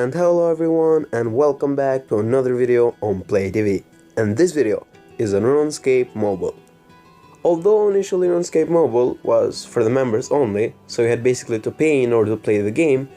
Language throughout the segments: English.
And hello everyone, and welcome back to another video on Play TV. And this video is on RuneScape Mobile. Although initially RuneScape Mobile was for the members only, so you had basically to pay in order to play the game,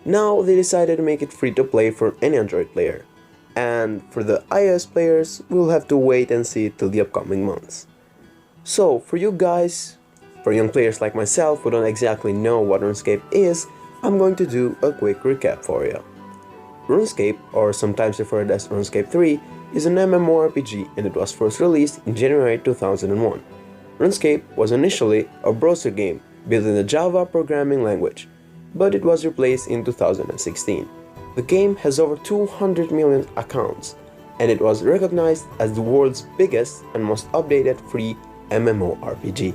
now they decided to make it free to play for any Android player. And for the iOS players, we'll have to wait and see till the upcoming months. So for you guys, for young players like myself who don't exactly know what RuneScape is, I'm going to do a quick recap for you. RuneScape, or sometimes referred as RuneScape 3, is an MMORPG and it was first released in January 2001. RuneScape was initially a browser game built in the Java programming language, but it was replaced in 2016. The game has over 200 million accounts, and it was recognized as the world's biggest and most updated free MMORPG.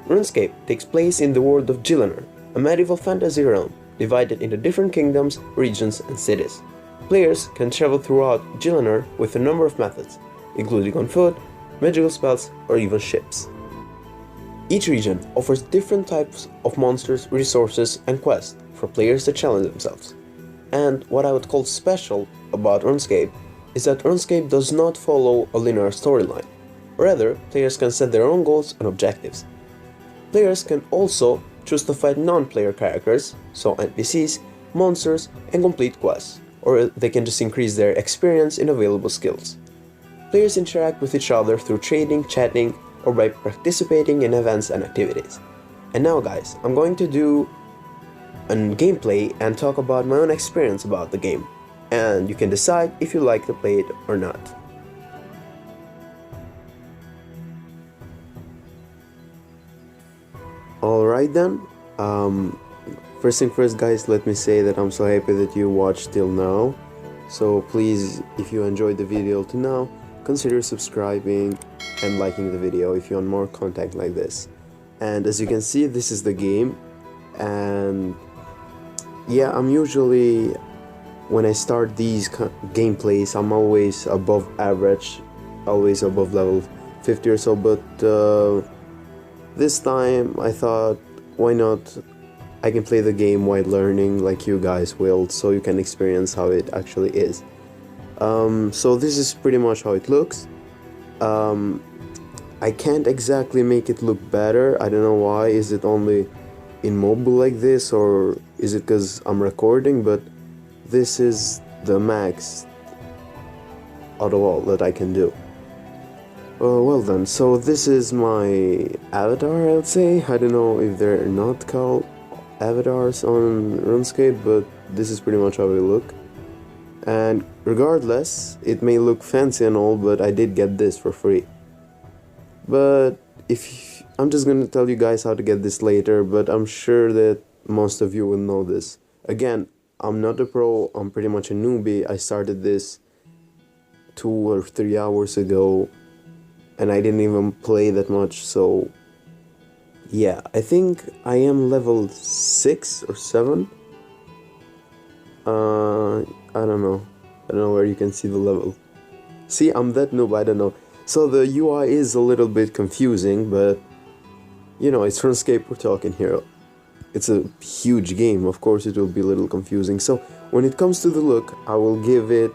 RuneScape takes place in the world of Gielinor, a medieval fantasy realm divided into different kingdoms, regions, and cities. Players can travel throughout Gielinor with a number of methods, including on foot, magical spells, or even ships. Each region offers different types of monsters, resources, and quests for players to challenge themselves. And what I would call special about RuneScape is that RuneScape does not follow a linear storyline. Rather, players can set their own goals and objectives. Players can also choose to fight non-player characters, so NPCs, monsters, and complete quests, or they can just increase their experience in available skills. Players interact with each other through trading, chatting, or by participating in events and activities. And now guys, I'm going to do a gameplay and talk about my own experience about the game, and you can decide if you like to play it or not. Alright then, first thing first guys, let me say that I'm so happy that you watched till now. So please, if you enjoyed the video till now, consider subscribing and liking the video if you want more content like this. And as you can see, this is the game, and yeah, I'm usually, when I start these gameplays, I'm always above average, always above level 50 or so, but this time I thought, why not, I can play the game while learning like you guys will, so you can experience how it actually is. So this is pretty much how it looks. I can't exactly make it look better, I don't know why. Is it only in mobile like this, or is it because I'm recording? But this is the max out of all that I can do. Well then, so this is my avatar, I would say. I don't know if they're not called avatars on RuneScape, but this is pretty much how they look. And regardless, it may look fancy and all, but I did get this for free. But if I'm just gonna tell you guys how to get this later, but I'm sure that most of you will know this. Again, I'm not a pro, I'm pretty much a newbie. I started this 2 or 3 hours ago, and I didn't even play that much, so yeah, I think I am level 6 or 7. I don't know where you can see the level. See, I'm that noob, I don't know. So the UI is a little bit confusing, but you know, it's RuneScape we're talking here. It's a huge game, of course it will be a little confusing. So when it comes to the look, I will give it,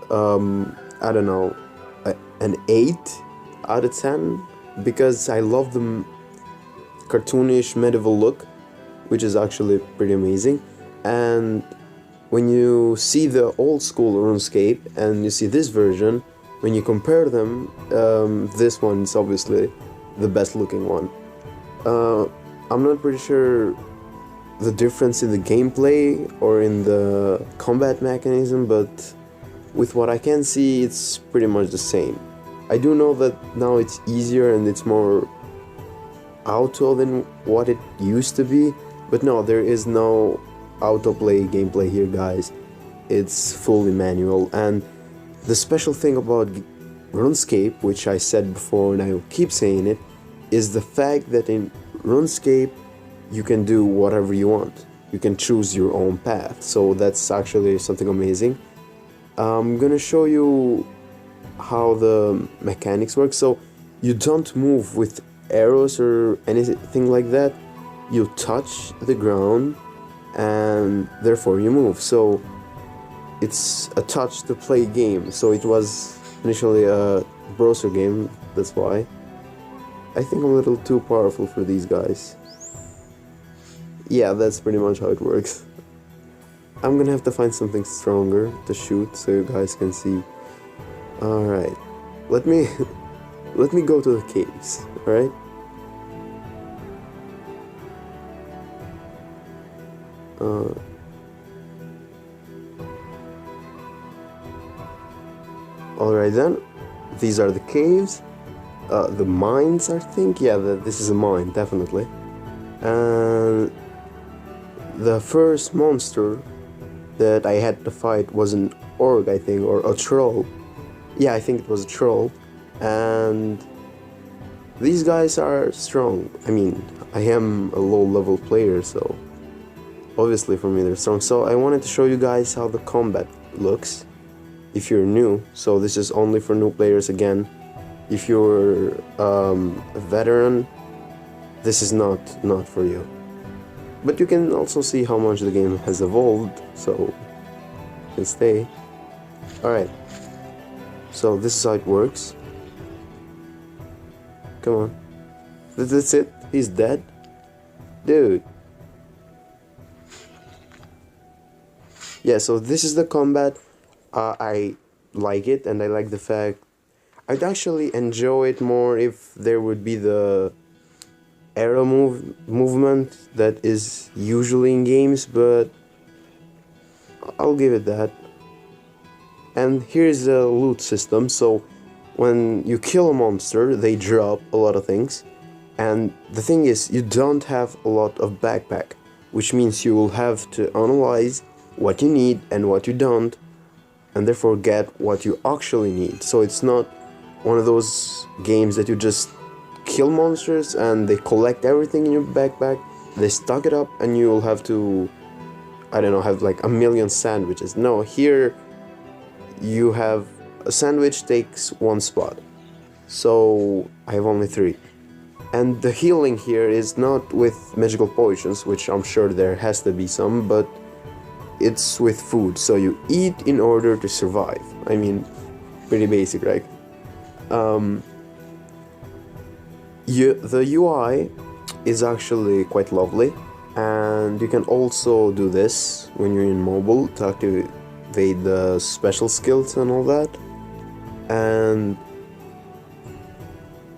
I don't know, an 8 out of 10, because I love the cartoonish medieval look, which is actually pretty amazing. And when you see the old school RuneScape and you see this version, when you compare them, this one is obviously the best looking one. I'm not pretty sure the difference in the gameplay or in the combat mechanism, but with what I can see, it's pretty much the same. I do know that now it's easier and it's more auto than what it used to be, but no, there is no autoplay gameplay here guys. It's fully manual. And the special thing about RuneScape, which I said before and I will keep saying it, is the fact that in RuneScape you can do whatever you want. You can choose your own path, so that's actually something amazing. I'm gonna show you how the mechanics work. So you don't move with arrows or anything like that. You touch the ground and therefore you move. So it's a touch to play game, so it was initially a browser game, that's why. I think I'm a little too powerful for these guys. Yeah, that's pretty much how it works. I'm gonna have to find something stronger to shoot so you guys can see. Alright, let me go to the caves, alright? Alright then, these are the caves. The mines, I think. Yeah, this is a mine, definitely. And the first monster that I had to fight was an orc, I think, or a troll. Yeah, I think it was a troll. And these guys are strong. I mean, I am a low-level player, so obviously for me they're strong. So I wanted to show you guys how the combat looks if you're new. So this is only for new players again. If you're a veteran, this is not for you. But you can also see how much the game has evolved, so you can stay. Alright, so this is how it works. Come on. That's it? He's dead? Dude. Yeah, so this is the combat. I like it, and I like the fact I'd actually enjoy it more if there would be the arrow movement that is usually in games, but I'll give it that. And here's the loot system. So when you kill a monster, they drop a lot of things, and the thing is, you don't have a lot of backpack, which means you will have to analyze what you need and what you don't, and therefore get what you actually need. So it's not one of those games that you just kill monsters and they collect everything in your backpack, they stock it up, and you will have to, I don't know, have like a million sandwiches. No, here you have a sandwich takes one spot, so I have only 3. And the healing here is not with magical potions, which I'm sure there has to be some, but it's with food. So you eat in order to survive. I mean, pretty basic, right? The UI is actually quite lovely, and you can also do this when you're in mobile to activate the special skills and all that. And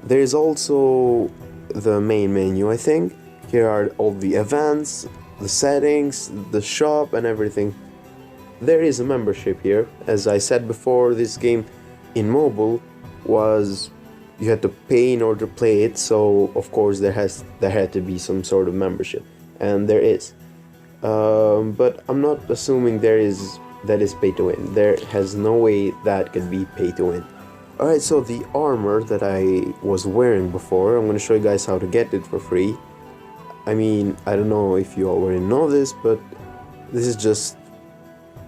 there is also the main menu, I think. Here are all the events, the settings, the shop, and everything. There is a membership here. As I said before, this game in mobile was, you had to pay in order to play it, so of course there had to be some sort of membership, and there is. But I'm not assuming that is pay to win. There has no way that could be pay to win. Alright, so the armor that I was wearing before, I'm going to show you guys how to get it for free. I mean, I don't know if you already know this, but this is just,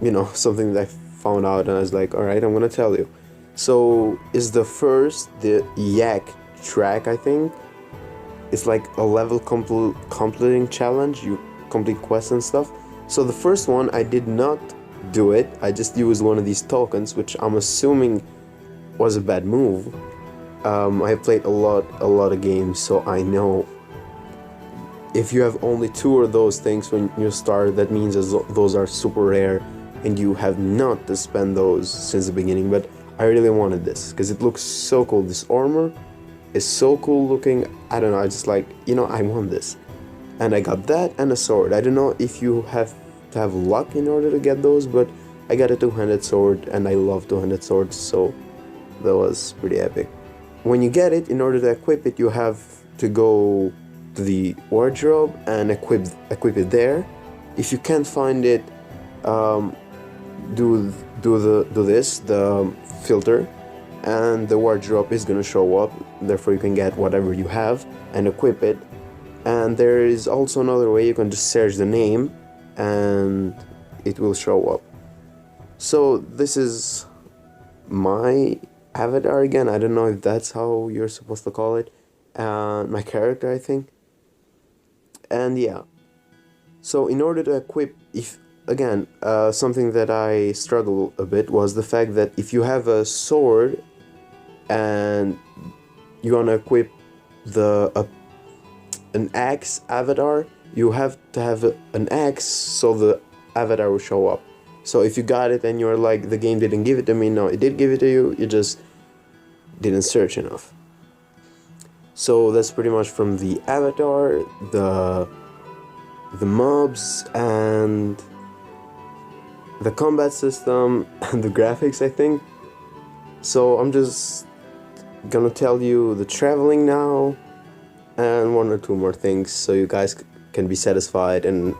you know, something that I found out and I was like, alright, I'm going to tell you. So, is the Yak track, I think. It's like a level completing challenge, you complete quests and stuff. So the first one, I did not do it, I just used one of these tokens, which I'm assuming was a bad move. I played a lot of games, so I know if you have only 2 of those things when you start, that means those are super rare, and you have not to spend those since the beginning. But I really wanted this because it looks so cool. This armor is so cool looking. I don't know, I just like, you know, I want this. And I got that and a sword. I don't know if you have to have luck in order to get those, but I got a 2-handed sword, and I love 2-handed swords, so that was pretty epic. When you get it, in order to equip it, you have to go to the wardrobe and equip it there. If you can't find it, do the filter, and the wardrobe is gonna show up. Therefore, you can get whatever you have and equip it. And there is also another way. You can just search the name, and it will show up. So this is my avatar again. I don't know if that's how you're supposed to call it. My character, I think. And yeah, so in order to equip, if again, something that I struggle a bit was the fact that if you have a sword and you want to equip an axe avatar, you have to have an axe so the avatar will show up. So if you got it and you're like, the game didn't give it to me, no, it did give it to you, you just didn't search enough. So that's pretty much from the avatar, the mobs, and the combat system, and the graphics, I think. So I'm just gonna tell you the traveling now, and one or two more things, so you guys can be satisfied and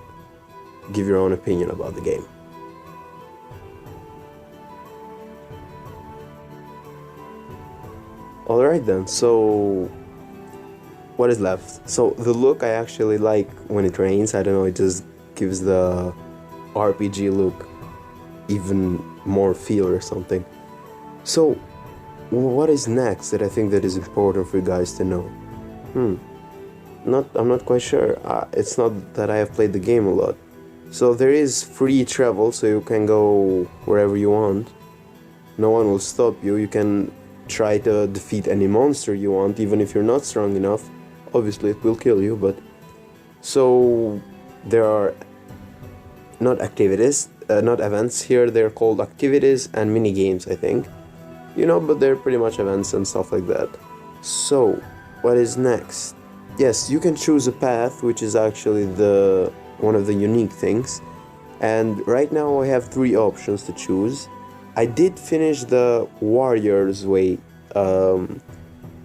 give your own opinion about the game. Alright then, so what is left? So the look I actually like when it rains, I don't know, it just gives the RPG look even more feel or something. So what is next that I think that is important for you guys to know? I'm not quite sure. It's not that I have played the game a lot. So there is free travel, so you can go wherever you want. No one will stop you. You can try to defeat any monster you want, even if you're not strong enough. Obviously it will kill you, but... So there are not activities, not events here, they're called activities and mini games, I think. You know, but they're pretty much events and stuff like that. So, what is next? Yes, you can choose a path, which is actually one of the unique things. And right now I have 3 options to choose. I did finish the Warrior's Way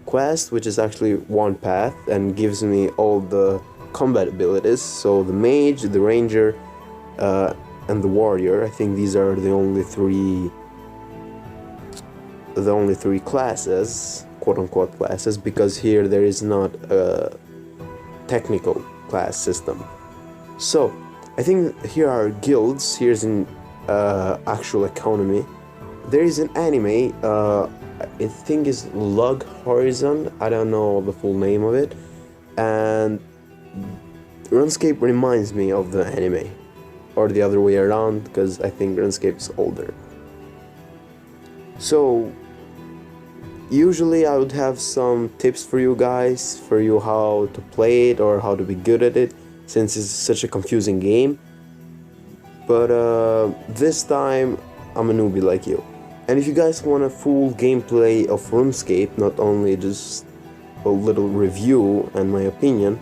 quest, which is actually one path and gives me all the combat abilities. So the mage, the ranger, and the warrior. I think these are the only three classes, quote-unquote classes, because here there is not a technical class system. So I think here are guilds. Here's an actual economy. There is an anime, I think is Log Horizon, I don't know the full name of it, and RuneScape reminds me of the anime, or the other way around, because I think RuneScape is older. So usually I would have some tips for you guys, for you how to play it or how to be good at it, since it's such a confusing game. But this time I'm a newbie like you. And if you guys want a full gameplay of RuneScape, not only just a little review and my opinion,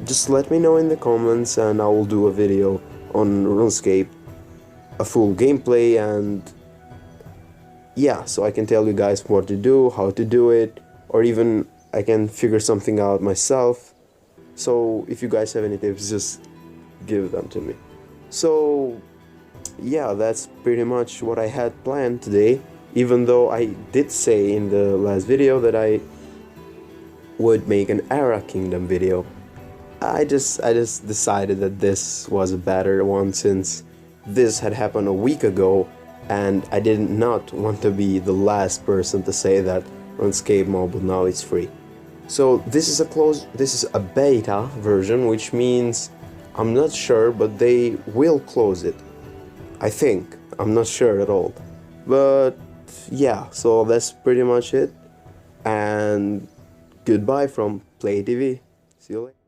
just let me know in the comments and I will do a video on RuneScape, a full gameplay, and yeah, so I can tell you guys what to do, how to do it, or even I can figure something out myself. So if you guys have any tips, just give them to me. So yeah, that's pretty much what I had planned today, even though I did say in the last video that I would make an Era Kingdom video. I just decided that this was a better one, since this had happened a week ago and I did not want to be the last person to say that RuneScape Mobile now is free. So this is a beta version, which means I'm not sure, but they will close it. I think. I'm not sure at all. But yeah, so that's pretty much it. And goodbye from Play TV. See you later.